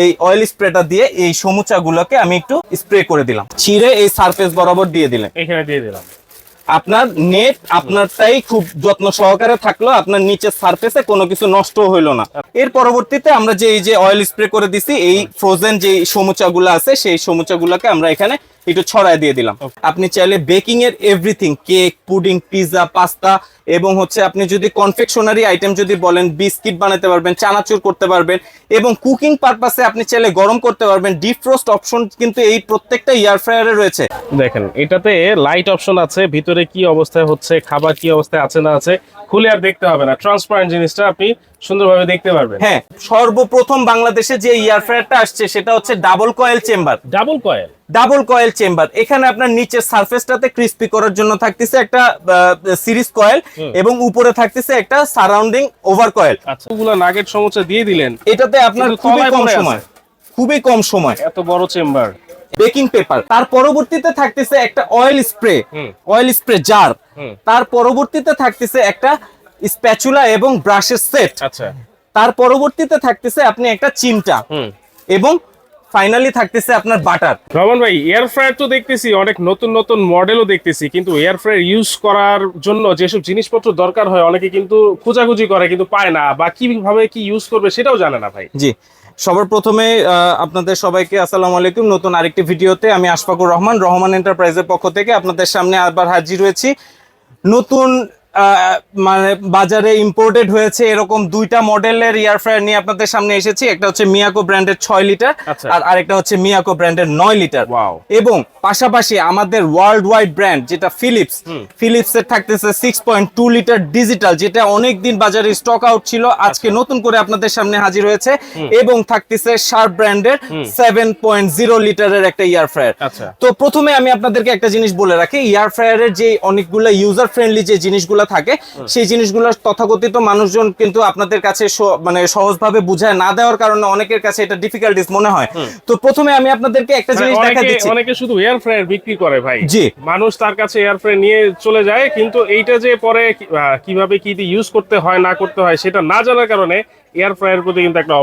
এই অয়েল স্প্রেটা দিয়ে এই সমুচাগুলোকে আমি একটু স্প্রে করে দিলাম, ছিঁড়ে এই সারফেস বরাবর দিয়ে দিলেন, এখানে দিয়ে দিলাম। আপনার নেট আপনারটাই খুব যত্ন সহকারে থাকলো, আপনার নিচের সারফেসে কোনো কিছু নষ্ট হইলো না। এর পরবর্তীতে আমরা যে এই যে অয়েল স্প্রে করে দিছি, এই ফ্রোজেন যে সমুচাগুলো আছে সেই সমুচাগুলোকে আমরা এখানে একটু ছড়ায় দিয়ে দিলাম। আপনি চাইলে বেকিং এর everything, cake, pudding, pizza, pasta এবং হচ্ছে আপনি যদি কনফেকশনারি আইটেম যদি বলেন, বিস্কিট বানাতে পারবেন, চানাচুর করতে পারবেন এবং কুকিং পারপাসে আপনি চাইলে গরম করতে পারবেন। ডিপ ফ্রোস্ট অপশন কিন্তু এই প্রত্যেকটা এয়ার ফ্রায়ারে রয়েছে। দেখেন এটাতে লাইট অপশন আছে, ভিতরে কি অবস্থায় হচ্ছে, খাবার কি অবস্থায় আছে না আছে খুলে আর দেখতে হবে না, ট্রান্সপারেন্ট জিনিসটা আপনি সুন্দরভাবে দেখতে পারবেন। হ্যাঁ, সর্বপ্রথম বাংলাদেশে যে এয়ার ফ্রায়ারটা আসছে সেটা হচ্ছে double coil chamber. Double coil chamber, এখানে আপনার নিচের সারফেসটাতে ক্রিস্পি করার জন্য থাকতেছে একটা সিরিজ কয়েল এবং উপরে থাকতেছে একটা সারাউন্ডিং ওভার কয়েল। আচ্ছা, ওগুলা নাগেট সমুচা দিয়ে দিলেন, এটাতে আপনার খুবই কম সময় এত বড় চেম্বার। বেকিং পেপার, তার পরবর্তীতে থাকতেছে একটা অয়েল স্প্রে জার, তার পরবর্তীতে থাকতেছে একটা স্প্যাচুলা এবং ব্রাশের সেট। আচ্ছা, তার পরবর্তীতে থাকতেছে আপনি একটা চিমটা এবং ফাইনালি থাকতেছে আপনার বাটার। রহমান ভাই, এয়ার ফ্রায়ার তো দেখতেছি অনেক নতুন নতুন মডেলও দেখতেছি, কিন্তু এয়ার ফ্রায়ার ইউজ করার জন্য যেসব জিনিসপত্র দরকার হয় অনেকে কিন্তু খোঁজাখুঁজি করে কিন্তু পায় না, বা কিভাবে কি ইউজ করবে সেটাও জানে না ভাই। জি, সবার প্রথমে আপনাদের সবাইকে আসসালামু আলাইকুম। নতুন আরেকটি ভিডিওতে আমি আশফাকুর রহমান, রহমান এন্টারপ্রাইজের পক্ষ থেকে আপনাদের সামনে আবার হাজির হয়েছি। নতুন মানে বাজারে ইম্পোর্টেড হয়েছে এরকম দুইটা মডেলের এয়ার ফ্রায়ার নিয়ে আপনাদের সামনে এসেছি। একটা হচ্ছে মিয়াকো ব্র্যান্ডের 6 লিটার আর আরেকটা হচ্ছে মিয়াকো ব্র্যান্ডের 9 লিটার। এবং পাশাপাশি আমাদের ওয়ার্ল্ড ওয়াইড ব্র্যান্ড যেটা ফিলিপসের থাকতেছে 6.2 লিটার ডিজিটাল, যেটা অনেক দিন বাজারে স্টক আউট ছিল, আজকে নতুন করে আপনাদের সামনে হাজির হয়েছে। এবং থাকতেছে শার্প ব্র্যান্ডের 7.0 লিটারের একটা এয়ার ফ্রায়ার। তো প্রথমে আমি আপনাদেরকে একটা জিনিস বলে রাখি, এয়ার ফ্রায়ারের যে অনেকগুলো ইউজার ফ্রেন্ডলি যে জিনিসগুলো থাকে সেই জিনিসগুলো তথাকথিত মানুষজন কিন্তু আপনাদের কাছে মানে সহজভাবে বুঝায় না দেওয়ার কারণে অনেকের কাছে এটা ডিফিকাল্টিস মনে হয়। তো প্রথমে আমি আপনাদেরকে একটা জিনিস দেখা দিচ্ছি, অনেকে শুধু এয়ার ফ্রায়ার বিক্রি করে ভাই। জি, মানুষ তার কাছে এয়ার ফ্রায়ার নিয়ে চলে যায়, কিন্তু এইটা যে পরে কিভাবে কি ইউজ করতে হয় না করতে হয় সেটা না জানার কারণে এয়ার ফ্রায়ার প্রতি কিন্তু একটা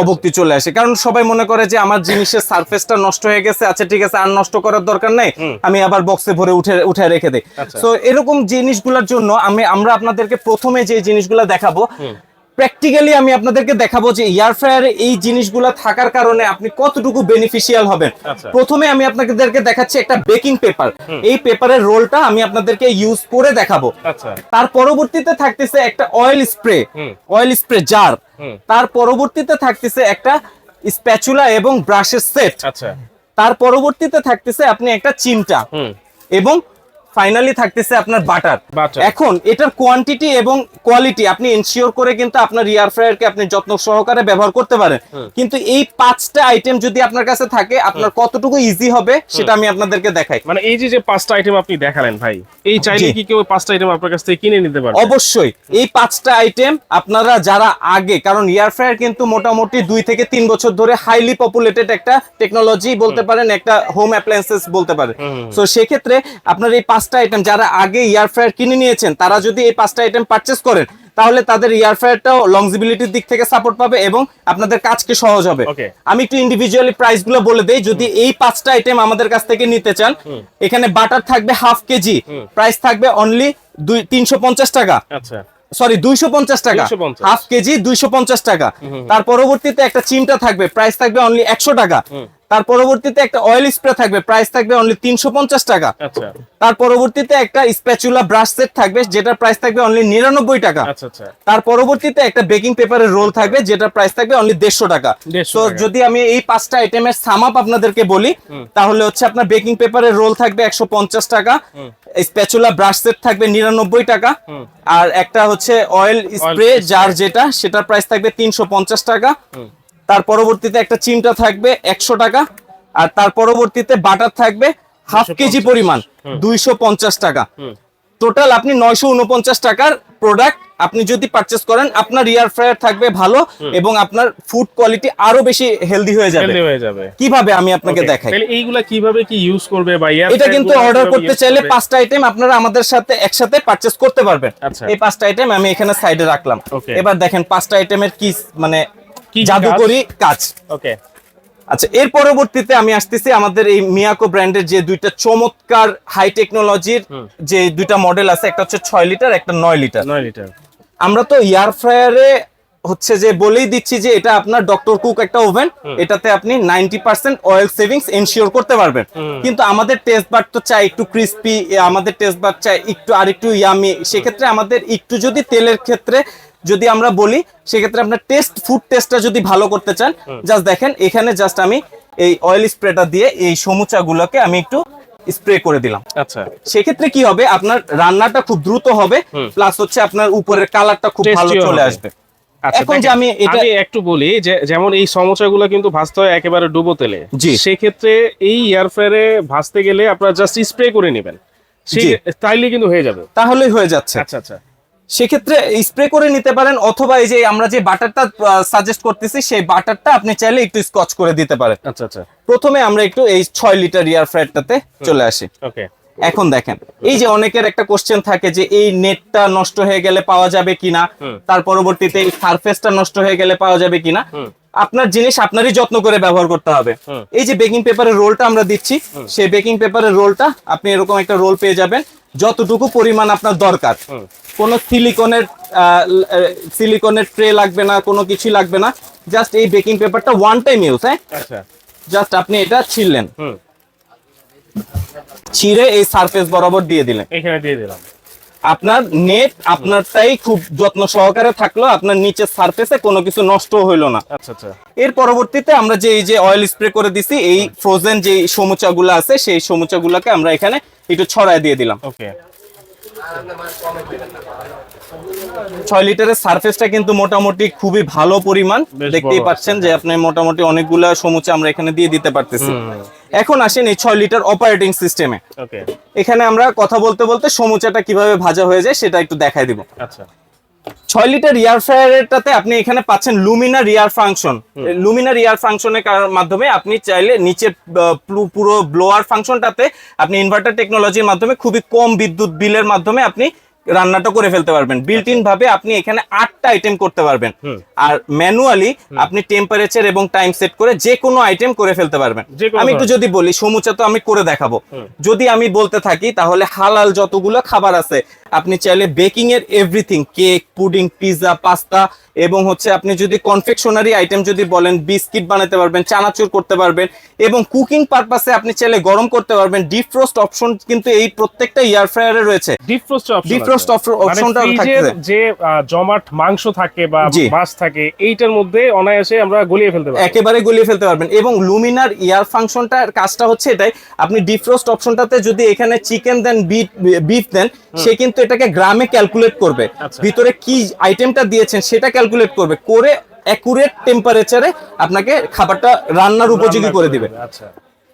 অবক্তি চলে আসে। কারণ সবাই মনে করে যে আমার জিনিসের সারফেসটা নষ্ট হয়ে গেছে, আচ্ছা ঠিক আছে আর নষ্ট করার দরকার নাই, আমি আবার বক্সে ভরে উঠে রেখে দেই। সো এরকম জিনিসগুলোর জন্য আমরা আপনাদেরকে প্রথমে যে জিনিসগুলো দেখাবো, প্র্যাকটিক্যালি আমি আপনাদেরকে দেখাবো যে এয়ার ফ্রায়ারে এই জিনিসগুলো থাকার কারণে আপনি কতটুকু বেনিফিশিয়াল হবেন। প্রথমে আমি আপনাদেরকে দেখাচ্ছি একটা বেকিং পেপার। এই পেপারের রোলটা আমি আপনাদেরকে ইউজ করে দেখাবো। তার পরবর্তীতে থাকতেছে একটা অয়েল স্প্রে জার, তার পরবর্তীতে থাকতেছে একটা স্প্যাচুলা এবং ব্রাশের সেট। তার পরবর্তীতে থাকতেছে আপনি একটা চিমটা এবং ফাইনালি থাকতেছে আপনার বাটার। এখন এটার কোয়ান্টিটি এবং কোয়ালিটি আপনি এনশিওর করে কিন্তু আপনার এয়ার ফ্রায়ারকে আপনি যত্ন সহকারে ব্যবহার করতে পারেন। কিন্তু এই 5টা আইটেম যদি আপনার কাছে থাকে আপনার কতটুকু ইজি হবে সেটা আমি আপনাদেরকে দেখাই। মানে এই যে 5টা আইটেম আপনি দেখালেন ভাই, এই চাইলে কি কেউ 5টা আইটেম আপনার কাছ থেকে কিনে নিতে পারবে? অবশ্যই এই 5টা আইটেম আপনারা যারা আগে, কারণ এয়ার ফ্রায়ার কিন্তু মোটামুটি 2 থেকে 3 বছর ধরে হাইলি পপুলেটেড একটা টেকনোলজি বলতে পারেন, একটা হোম অ্যাপ্লায়েন্সেস বলতে পারেন। সো সেক্ষেত্রে আপনার এই 5টা আইটেম যারা আগে এয়ার ফ্রায়ার কিনে নিয়েছেন তারা যদি এই 5টা আইটেম পারচেজ করেন তাহলে তাদের এয়ার ফ্রায়ারটাও লংজিবিলিটির দিক থেকে সাপোর্ট পাবে এবং আপনাদের কাজকে সহজ হবে। আমি একটু ইন্ডিভিজুয়ালি প্রাইস গুলো বলে দেই। যদি এই 5টা আইটেম আমাদের কাছ থেকে নিতে চান, এখানে বাটার থাকবে হাফ কেজি, প্রাইস থাকবে অনলি 350 টাকা। সরি 250 টাকা, হাফ কেজি 250 টাকা। তার পরবর্তীতে একটা চিমটা থাকবে, প্রাইস থাকবে অনলি 100 টাকা। তার পরবর্তীতে একটা অয়েল স্প্রে থাকবে, প্রাইস থাকবে অনলি 350 টাকা। তার পরবর্তীতে একটা স্প্যাচুলা ব্রাশ সেট থাকবে যেটার প্রাইস থাকবে অনলি 99 টাকা। তার পরবর্তীতে একটা বেকিং পেপারের রোল থাকবে যেটার প্রাইস থাকবে অনলি 150 টাকা। তো যদি আমি এই 5টা আইটেমের সাম আপ আপনাদেরকে বলি তাহলে হচ্ছে আপনার বেকিং পেপারের রোল থাকবে 150 টাকা, স্প্যাচুলা ব্রাশ সেট থাকবে 99 টাকা, আর একটা হচ্ছে অয়েল স্প্রে জার যেটা সেটার প্রাইস থাকবে 350 টাকা। তার পরবর্তীতে একটা চিমটা থাকবে 100 টাকা, আর তার পরবর্তীতে বাটার থাকবে হাফ কেজি পরিমাণ 250 টাকা। টোটাল আপনি 949 টাকার প্রোডাক্ট আপনি যদি পারচেজ করেন আপনার এয়ার ফ্রায়ার থাকবে ভালো এবং আপনার ফুড কোয়ালিটি আরো বেশি হেলদি হয়ে যাবে। কিভাবে আমি আপনাকে দেখাই, এইগুলা কিভাবে কি ইউজ করবে বা এটা কিন্তু অর্ডার করতে চাইলে 5টা আইটেম আপনারা আমাদের সাথে একসাথে পারচেজ করতে পারবেন। এই 5টা আইটেম আমি এখানে সাইডে রাখলাম। এবার দেখেন 5টা আইটেমের কি মানে জাদুকরি কাজ। আচ্ছা, এর পরবর্তীতে আমি আসতেছি আমাদের এই মিয়াকো ব্র্যান্ডের যে দুইটা চমৎকার হাই টেকনোলজির যে দুইটা মডেল আছে, একটা হচ্ছে 6 লিটার, একটা 9 লিটার। 9 লিটার। আমরা তো এয়ার ফ্রায়ারে হচ্ছে যে বলেই দিচ্ছি যে এটা আপনার ডক্টর কুক একটা ওভেন, এটাতে আপনি 90% অয়েল সেভিংস এনশিওর করতে পারবেন। কিন্তু আমাদের টেস্ট বার তো চাই একটু ক্রিস্পি, আমাদের টেস্ট বার চাই একটু আরেকটু ইয়ামি। সেক্ষেত্রে আমাদের একটু যদি তেলের ক্ষেত্রে যদি আমরা বলি, সেক্ষেত্রে আপনার ফুড টেস্টটা যদি ভালো করতে চান, জাস্ট দেখেন এখানে জাস্ট আমি এই অয়েল স্প্রেটা দিয়ে এই সমুচাগুলোকে আমি একটু স্প্রে করে দিলাম। আচ্ছা, সেক্ষেত্রে কি হবে, আপনার রান্নাটা খুব দ্রুত হবে, প্লাস হচ্ছে আপনার উপরের কালারটা খুব ভালো চলে আসবে। আচ্ছা, এখন যে আমি এটা একটু বলি যে যেমন এই সমোসাগুলো কিন্তু ভাজতে হয় একেবারে ডুবো তেলে। সেক্ষেত্রে এই এয়ার ফ্রায়ারে ভাজতে গেলে আপনারা জাস্ট স্প্রে করে নেবেন, তাইলে কিন্তু হয়ে যাবে, তাহলেই হয়ে যাচ্ছে। আচ্ছা আচ্ছা, সেক্ষেত্রে স্প্রে করে নিতে পারেন, অথবা এই যে আমরা যে বাটারটা সাজেস্ট করতেছি সেই বাটারটা আপনি চাইলে একটু স্কচ করে দিতে পারেন। আচ্ছা আচ্ছা। প্রথমে আমরা একটু এই 6 লিটার এয়ার ফ্রায়ারটাতে চলে আসি। ওকে, এখন দেখেন এই যে অনেকের একটা কোশ্চেন থাকে যে এই নেটটা নষ্ট হয়ে গেলে পাওয়া যাবে কিনা, তার পরবর্তীতে এই সারফেসটা নষ্ট হয়ে গেলে পাওয়া যাবে কিনা। আপনার জিনিস আপনারই যত্ন করে ব্যবহার করতে হবে। এই যে বেকিং পেপারের রোলটা আমরা দিচ্ছি, সেই বেকিং পেপারের রোলটা আপনি এরকম একটা রোল পেয়ে যাবেন যতটুকু পরিমাণ আপনার দরকার। কোনো সিলিকনের ট্রে লাগবে না, কোনো কিছু লাগবে না, জাস্ট এই বেকিং পেপারটা ওয়ান টাইম ইউজ। হ্যাঁ, জাস্ট আপনি এটা ছিঁড়লেন, ছিঁড়ে এই সারফেস বরাবর দিয়ে দিলেন, এখানে দিয়ে দিলাম। আপনার নেট আপনারটাই খুব যত্ন সহকারে থাকলো, আপনার নিচের সারফেসে কোনো কিছু নষ্ট হইলো না। আচ্ছা আচ্ছা। এর পরবর্তীতে আমরা যে এই যে অয়েল স্প্রে করে দিছি, এই ফ্রোজেন যে সমুচাগুলো আছে সেই সমুচাগুলোকে আমরা এখানে একটু ছড়ায় দিয়ে দিলাম। ওকে, 6 লিটারের সারফেসটা কিন্তু মোটামুটি খুবই ভালো পরিমাণ, দেখতেই পাচ্ছেন যে আপনি মোটামুটি অনেকগুলা সমুচা আমরা এখানে দিয়ে দিতে পারতেছি। এখন আসেন এই 6 লিটার অপারেটিং সিস্টেমে। ওকে, এখানে আমরা কথা বলতে বলতে সমুচাটা কিভাবে ভাজা হয়ে যায় সেটা একটু দেখাই দিব। আচ্ছা, 6 লিটার এয়ার ফ্রায়ারটাতে আপনি এখানে পাচ্ছেন লুমিনার এয়ার ফাংশন। লুমিনার এয়ার ফাংশনের মাধ্যমে আপনি চাইলে নিচের পুরো ব্লোয়ার ফাংশনটাতে আপনি ইনভার্টার টেকনোলজির মাধ্যমে খুবই কম বিদ্যুৎ বিলের মাধ্যমে আপনি রান্নাটা করে ফেলতে পারবেন। বিল্ট ইন ভাবে আপনি এখানে 8টা আইটেম করতে পারবেন, আর ম্যানুয়ালি আপনি টেম্পারেচার এবং টাইম সেট করে যে কোনো আইটেম করে ফেলতে পারবেন। আমি একটু যদি বলি, সমুচা তো আমি করে দেখাবো, যদি আমি বলতে থাকি তাহলে হালাল যতগুলো খাবার আছে আপনি চাইলে বেকিং এর everything, cake, pudding, pizza, pasta, এবং হচ্ছে আপনি যদি কনফেকশনারি আইটেম যদি বলেন, বিস্কিট বানাতে পারবেন, চানাচুর করতে পারবেন, এবং কুকিং পারপাসে আপনি চাইলে গরম করতে পারবেন। ডিপ ফ্রোস্ট অপশন কিন্তু এই প্রত্যেকটা এয়ার ফ্রায়ারে রয়েছে। ডিপ ফ্রোস্ট অপশনটা থাকছে, যে জমাট মাংস থাকে বা মাছ থাকে, এইটার মধ্যে অনায়াসে আমরা গলিয়ে ফেলতে পারবো, একেবারে গলিয়ে ফেলতে পারবেন। এবং লুমিনার এয়ার ফাংশনটার কাজটা হচ্ছে এটাই, আপনি ডিপ ফ্রোস্ট অপশনটাতে যদি এখানে চিকেন দেন, বিফ দেন, সে কিন্তু এটাকে গ্রামে ক্যালকুলেট করবে, ভিতরে কি আইটেমটা দিয়েছেন সেটা ক্যালকুলেট করবে, করে অ্যাকুরেট টেম্পারেচারে আপনাকে খাবারটা রান্নার উপযোগী করে দিবে। আচ্ছা,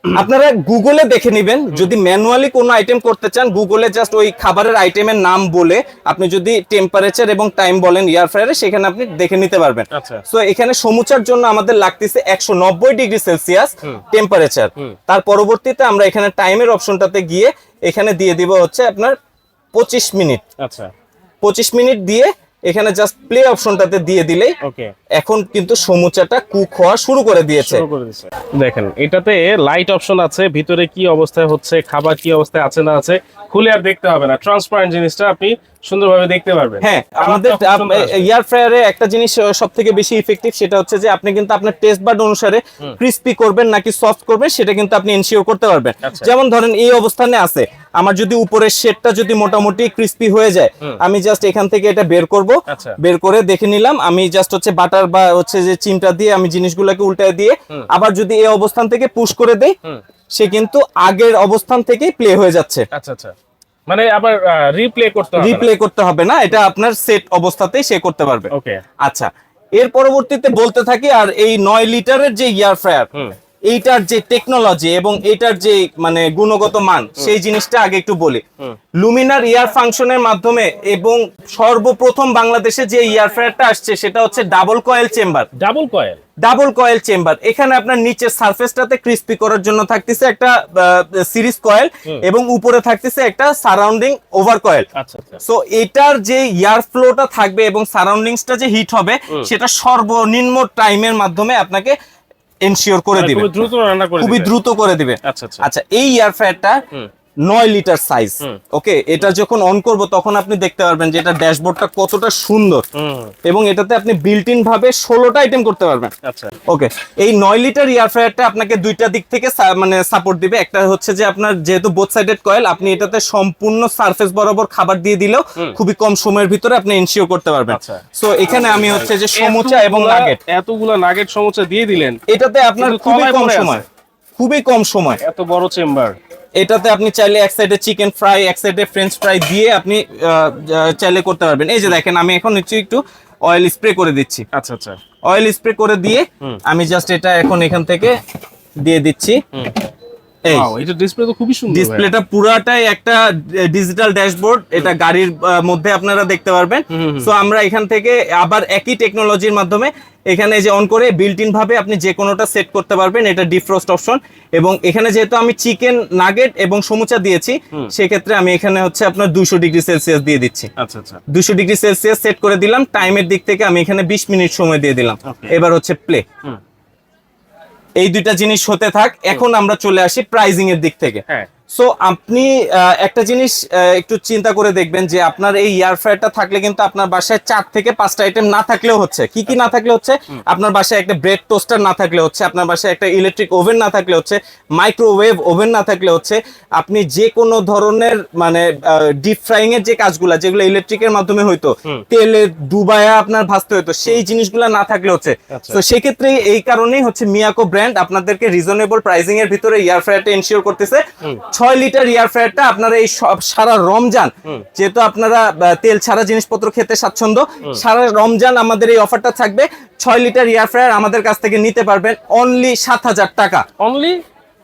আপনারা গুগলে দেখে নেবেন, যদি ম্যানুয়ালি কোনো আইটেম করতে চান, গুগলে জাস্ট ওই খাবারের আইটেমের নাম বলে আপনি যদি টেম্পারেচার এবং টাইম বলেন এয়ার ফ্রায়ারে, সেখানে আপনি দেখে নিতে পারবেন। সো এখানে সমুচার জন্য আমাদের লাগতেছে 190 ডিগ্রি সেলসিয়াস টেম্পারেচার। তার পরবর্তীতে আমরা এখানে টাইমের অপশনটাতে গিয়ে এখানে দিয়ে দিব হচ্ছে আপনার 25 মিনিট। আচ্ছা, 25 মিনিট দিয়ে এখানে জাস্ট প্লে অপশনটাতে দিয়ে দিলেই এখন কিন্তু সমুচাটা কুক হওয়া শুরু করে দিয়েছে। দেখেন এটাতে লাইট অপশন আছে, ভিতরে কি অবস্থায় হচ্ছে, খাবার কি অবস্থায় আছে না আছে খুলে আর দেখতে হবে না, ট্রান্সপারেন্ট জিনিসটা আপনি সুন্দরভাবে দেখতে পারবেন। হ্যাঁ, আমাদের এয়ার ফ্রায়ারে একটা জিনিস সবথেকে বেশি ইফেক্টিভ, সেটা হচ্ছে যে আপনি কিন্তু আপনার টেস্ট বাড অনুসারে ক্রিস্পি করবেন নাকি সফট করবেন সেটা কিন্তু আপনি এনশিওর করতে পারবেন। যেমন ধরেন এই অবস্থানে আছে, আমার যদি উপরের শেডটা যদি মোটামুটি ক্রিস্পি হয়ে যায়, আমি জাস্ট এখান থেকে এটা বের করব, বের করে দেখে নিলাম, আমি জাস্ট হচ্ছে বাটার বা হচ্ছে যে চিমটা দিয়ে আমি জিনিসগুলোকে উল্টায় দিয়ে আবার যদি এই অবস্থান থেকে পুশ করে দেই, সে কিন্তু আগের অবস্থান থেকেই প্লে হয়ে যাচ্ছে। আচ্ছা আচ্ছা, মানে আবার রিপ্লে করতে হবে না, এটা আপনার সেট অবস্থাতেই সে করতে পারবে। ওকে, আচ্ছা, এর পরবর্তীতে বলতে থাকি, আর এই 9 লিটারের যে এয়ার ফ্রায়ার, এইটার যে টেকনোলজি এবং এইটার যে মানে গুণগত মান, সেই জিনিসটা আগে একটু বলি। লুমিনার এয়ার ফাংশনের মাধ্যমে এবং সর্বপ্রথম বাংলাদেশে যে এয়ার ফ্রায়ারটা আসছে সেটা হচ্ছে ডাবল কয়েল চেম্বার। এখানে আপনার নিচের সারফেসটাতে ক্রিস্পি করার জন্য থাকতেছে একটা সিরিজ কয়েল, এবং উপরে থাকতেছে একটা সারাউন্ডিং ওভার কয়েল। সো এটার যে এয়ার ফ্লোটা থাকবে এবং সারাউন্ডিংসটা যে হিট হবে সেটা সর্বনিম্ন টাইমের মাধ্যমে আপনাকে এনশিওর করে দিবে, খুব দ্রুত রান্না করে খুবই দ্রুত করে দিবে। আচ্ছা আচ্ছা আচ্ছা, এই এয়ার ফ্রায়ারটা 9 লিটার সাইজ। ওকে, এটা যখন অন করব তখন আপনি দেখতে পারবেন যে এটা ড্যাশবোর্ডটা কতটা সুন্দর, এবং এটাতে আপনি বিল্ট ইন ভাবে 16টা আইটেম করতে পারবেন। আচ্ছা ওকে, এই 9 লিটার এয়ার ফ্রায়ারটা আপনাকে দুইটা দিক থেকে মানে সাপোর্ট দিবে। একটা হচ্ছে যে আপনার যেহেতু বোথ সাইডেড কয়েল, আপনি এটাতে সম্পূর্ণ সারফেস বরাবর খাবার দিয়ে দিলেও খুবই কম সময়ের ভিতরে আপনি এনশিওর করতে পারবেন। আচ্ছা। সো এখানে আমি হচ্ছে যে সমোচা এবং নাগেট, এতগুলা নাগেট সমোচা দিয়ে দিলেন, এটাতে আপনার কিন্তু খুবই তলায় কম পড়ে সময়, খুবই কম সময়। এত বড় চেম্বার, এটাতে আপনি চাইলে এক সাইডে চিকেন ফ্রাই, এক সাইডে ফ্রেঞ্চ ফ্রাই দিয়ে আপনি চাইলে করতে পারবেন। এই যে দেখেন, আমি এখন একটু অয়েল স্প্রে করে দিচ্ছি। আচ্ছা আচ্ছা, অয়েল স্প্রে করে দিয়ে আমি জাস্ট এটা এখন এখান থেকে দিয়ে দিচ্ছি। এই ওয়াও, এটা ডিসপ্লে তো খুবই সুন্দর। ডিসপ্লেটা পুরাটাই একটা ডিজিটাল ড্যাশবোর্ড, এটা গাড়ির মধ্যে আপনারা দেখতে পারবেন। সো আমরা এখান থেকে আবার একই টেকনোলজির মাধ্যমে এখানে যে অন করে বিল্ট ইন ভাবে আপনি যে কোনোটা সেট করতে পারবেন। এটা ডিফ্রস্ট অপশন, এবং এখানে যেহেতু আমি চিকেন নাগেট এবং সমুচা দিয়েছি, সেক্ষেত্রে আমি এখানে হচ্ছে আপনার 200 ডিগ্রি সেলসিয়াস দিয়ে দিচ্ছি। আচ্ছা আচ্ছা, 200 ডিগ্রি সেলসিয়াস সেট করে দিলাম। টাইমের দিক থেকে আমি এখানে 20 মিনিট সময় দিয়ে দিলাম। এবার হচ্ছে প্লে। এই দুইটা জিনিস হতে থাক। এখন আমরা চলে আসি প্রাইজিং এর দিক থেকে। হ্যাঁ, সো আপনি একটা জিনিস একটু চিন্তা করে দেখবেন যে আপনার এই এয়ার ফ্রায়ারটা থাকলে কিন্তু আপনার বাসায় 4 থেকে 5টা আইটেম না থাকলেও হচ্ছে। কি কি না থাকলে হচ্ছে? আপনার বাসায় একটা ব্রেড টোস্টার না থাকলে হচ্ছে, আপনার বাসায় একটা ইলেকট্রিক ওভেন না থাকলে হচ্ছে, মাইক্রোওয়েভ ওভেন না থাকলে হচ্ছে, আপনি যে কোনো ধরনের মানে ডিপ ফ্রাইং এর যে কাজগুলা যেগুলো ইলেকট্রিকের মাধ্যমে হয়তো তেলে ডুবায়া আপনার ভাজতে হতো, সেই জিনিসগুলা না থাকলে হচ্ছে। তো সেক্ষেত্রে এই কারণেই হচ্ছে মিয়াকো ব্র্যান্ড আপনাদেরকে রিজনেবল প্রাইসিং এর ভিতরে এয়ার ফ্রায়ারটা এনশিওর করতেছে। 6 লিটার এয়ার ফ্রায়ারটা আপনারা এই সারা রমজান, যেহেতু আপনারা তেল ছাড়া জিনিসপত্র খেতে স্বাচ্ছন্দ্য, সারা রমজান আমাদের এই অফারটা থাকবে। 6 লিটার এয়ার ফ্রায়ার আমাদের কাছ থেকে নিতে পারবেন অনলি 7,000 টাকা।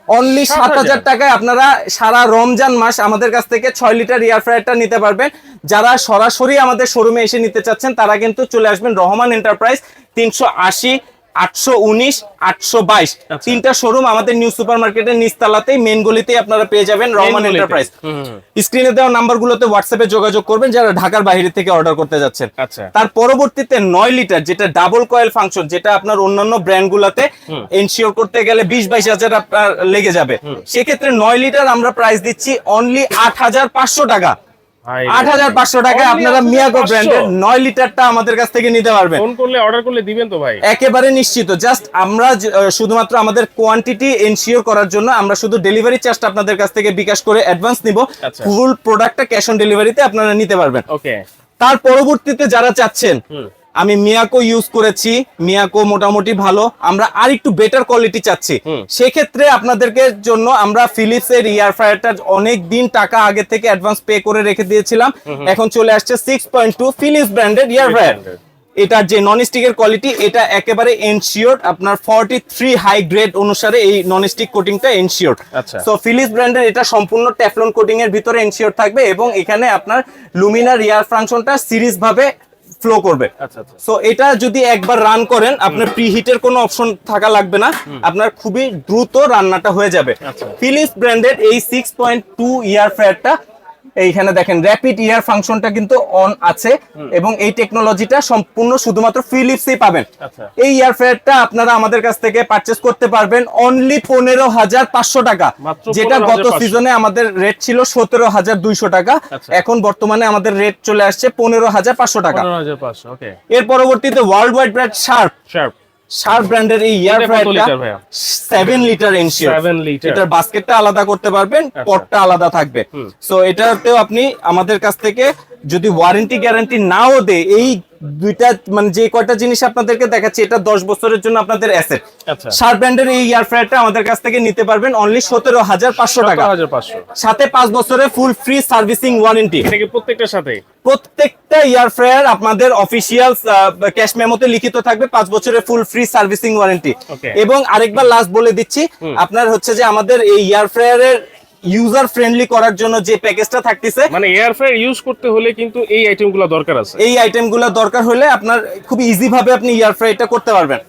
অনলি 7,000 টাকায় আপনারা সারা রমজান মাস আমাদের কাছ থেকে 6 লিটার এয়ার ফ্রায়ারটা নিতে পারবেন। যারা সরাসরি আমাদের শোরুমে এসে নিতে চাচ্ছেন তারা কিন্তু চলে আসবেন রহমান এন্টারপ্রাইজ, 380, 819, 822 তিনটা শোরুম আমাদের নিউ সুপার মার্কেটের নিচতলাতেই, মেন গলিতেই আপনারা পেয়ে যাবেন রহমান এন্টারপ্রাইজ। স্ক্রিনে দেওয়া নাম্বারগুলোতে হোয়াটসঅ্যাপে যোগাযোগ করবেন যারা ঢাকার বাইরে থেকে অর্ডার করতে যাচ্ছেন। আচ্ছা, তার পরবর্তীতে 9 লিটার যেটা ডাবল কয়েল ফাংশন, যেটা আপনার অন্যান্য ব্র্যান্ডগুলোতে এনশিওর করতে গেলে 20-22 হাজার আপনার লেগে যাবে, সেক্ষেত্রে 9 লিটার আমরা প্রাইস দিচ্ছি অনলি 8,500 টাকা। 8,500 টাকায় আপনারা মিয়াকো ব্র্যান্ডের 9 লিটারটা আমাদের কাছ থেকে নিতে পারবেন। ফোন করলে অর্ডার করলে দিবেন তো ভাই? একেবারে নিশ্চিত। জাস্ট আমরা শুধুমাত্র আমাদের কোয়ান্টিটি এনশিওর করার জন্য আমরা শুধু ডেলিভারি চার্জটা আপনাদের কাছ থেকে বিকাশ করে অ্যাডভান্স নিব। ফুল প্রোডাক্টটা ক্যাশ অন ডেলিভারিতে আপনারা নিতে পারবেন। ওকে। তার পরবর্তীতে যারা চাচ্ছেন, আমি মিয়াকো ইউজ করেছি, মিয়াকো মোটামুটি ভালো, আমরা আর একটু বেটার কোয়ালিটি চাচ্ছি, সেক্ষেত্রে আপনাদেরকে জন্য আমরা ফিলিপস এর এয়ার ফ্রায়ারটা অনেক দিন টাকা আগে থেকে অ্যাডভান্স পে করে রেখে দিয়েছিলাম। এখন চলে আসছে 6.2 ফিলিপস ব্র্যান্ডের এয়ার ফ্রায়ার। এটার যে নন স্টিকের কোয়ালিটি, এটা একেবারে এনশিওরড, আপনার 43 হাই গ্রেড অনুসারে এই নন স্টিক কোটিংটা এনশিওরড। সো ফিলিপস ব্র্যান্ডের এটা সম্পূর্ণ টেফলন কোটিং এর ভিতরে এনশিওরড থাকবে, এবং এখানে আপনার লুমিনার এয়ার ফাংশনটা সিরিজ ভাবে ফ্লো করবে। সো এটা যদি একবার রান করেন, আপনার প্রিহিটের কোনো অপশন থাকা লাগবে না, আপনার খুবই দ্রুত রান্নাটা হয়ে যাবে। ফিলিপস ব্র্যান্ডের এই 6.2 ইয়ার ফ্রায়ারটা, এইখানে দেখেন র‍্যাপিড ইয়ার ফাংশনটা কিন্তু অন আছে, এবং এই টেকনোলজিটা সম্পূর্ণ শুধুমাত্র ফিলিপসই পাবেন। এই এয়ার ফ্রায়ারটা আপনারা আমাদের কাছ থেকে পারচেজ করতে পারবেন অনলি 15,500 টাকা, যেটা গত সিজনে আমাদের রেট ছিল 17,200 টাকা। এখন বর্তমানে আমাদের রেট চলে আসছে 15,500 টাকা। এর পরবর্তীতে ওয়ার্ল্ড ওয়াইড ব্র্যান্ড শার্প ব্র্যান্ডের এই এয়ার ফ্রায়ারটা 7 লিটার এনশিওর। এটার বাস্কেটটা আলাদা করতে পারবেন, পটটা আলাদা থাকবে। সো এটাতেও আপনি আমাদের কাছ থেকে যদি ওয়ারেন্টি গ্যারান্টি নাও দেয়, এই দুইটা মানে যে কয়টা জিনিস আপনাদেরকে দেখাচ্ছি, এটা 10 বছরের জন্য আপনাদের অ্যাসেট। শার্প ব্র্যান্ডের এই এয়ার ফ্রায়ারটা আমাদের কাছ থেকে নিতে পারবেন অনলি 17,500 টাকা, সাথে 5 বছরের ফুল ফ্রি সার্ভিসিং ওয়ারেন্টি। প্রত্যেকটা এয়ার ফ্রায়ার আপনাদের অফিসিয়াল ক্যাশ মেমোতে লিখিত থাকবে 5 বছরের ফুল ফ্রি সার্ভিসিং ওয়ারেন্টি। এবং আরেকবার লাস্ট বলে দিচ্ছি, আপনার হচ্ছে যে আমাদের এই এয়ার ফ্রায়ারের ইউজার ফ্রেন্ডলি করার জন্য যে প্যাকেজটা থাকতেছে, মানে এয়ার ফ্রায়ার ইউজ করতে হলে কিন্তু এই আইটেমগুলো দরকার আছে। এই আইটেমগুলো দরকার হলে আপনার খুব ইজি ভাবে আপনি এয়ার ফ্রায়ারটা করতে পারবেন।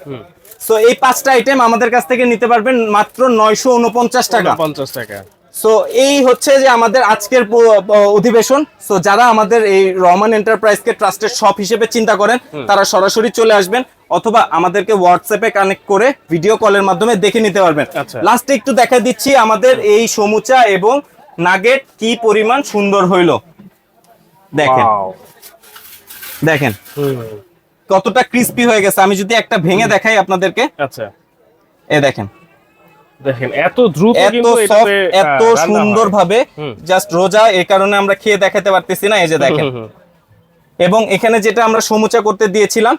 সো এই 5টা আইটেম আমাদের কাছ থেকে নিতে পারবেন মাত্র 949 টাকা। সো এই হচ্ছে যে আমাদের আজকের অধিবেশন। সো যারা আমাদের এই রহমান এন্টারপ্রাইজকে ট্রাস্টেড শপ হিসেবে চিন্তা করেন তারা সরাসরি চলে আসবেন, অথবা আমাদেরকে হোয়াটসঅ্যাপে কানেক্ট করে ভিডিও কলের মাধ্যমে দেখে নিতে পারবেন। আচ্ছা। লাস্টে একটু দেখা দিচ্ছি আমাদের এই সমুচা এবং নাগেট কি পরিমাণ সুন্দর হইলো। দেখেন Wow. দেখেন কতটা ক্রিস্পি হয়ে গেছে। আমি যদি একটা ভেঙে দেখাই আপনাদেরকে, আচ্ছা দেখেন দেখেন এত দ্রুত এত কিন্তু সফট, এটাতে এত সুন্দর ভাবে, জাস্ট রোজা এই কারণে আমরা খেয়ে দেখাতে পারতেছি না। এই যে দেখেন, এবং এখানে যেটা আমরা সমুচা করতে দিয়েছিলাম,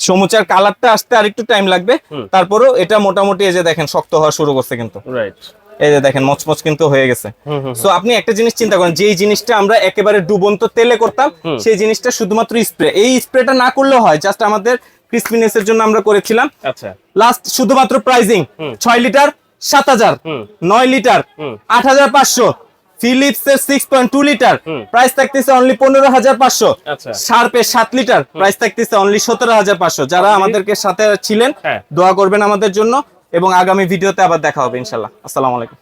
সমুচার কালারটা আসতে আরেকটু টাইম লাগবে, তারপরেও এটা মোটামুটি এই যে দেখেন শক্ত হওয়া শুরু করছে কিন্তু। রাইট, এই যে দেখেন মচমচ কিন্তু হয়ে গেছে। সো আপনি একটা জিনিস চিন্তা করেন, যেই জিনিসটা আমরা একেবারে ডুবন্ত তেলে করতাম সেই জিনিসটা শুধুমাত্র স্প্রে, এই স্প্রেটা না করলেও হয়, জাস্ট আমাদের ক্রিসপিনেস এর জন্য আমরা করেছিলাম। আচ্ছা লাস্ট শুধুমাত্র প্রাইজিং 6 লিটার 7000, 9 লিটার 8500, ফিলিপস এর 6.2 লিটার প্রাইস থাকতেছে অনলি 15500, আচ্ছা শার্পের 7 লিটার প্রাইস থাকতেছে অনলি 17500। যারা আমাদেরকে সাথে ছিলেন হ্যাঁ। দোয়া করবেন আমাদের জন্য, এবং আগামী ভিডিওতে আবার দেখা হবে ইনশাআল্লাহ। আসসালামু আলাইকুম।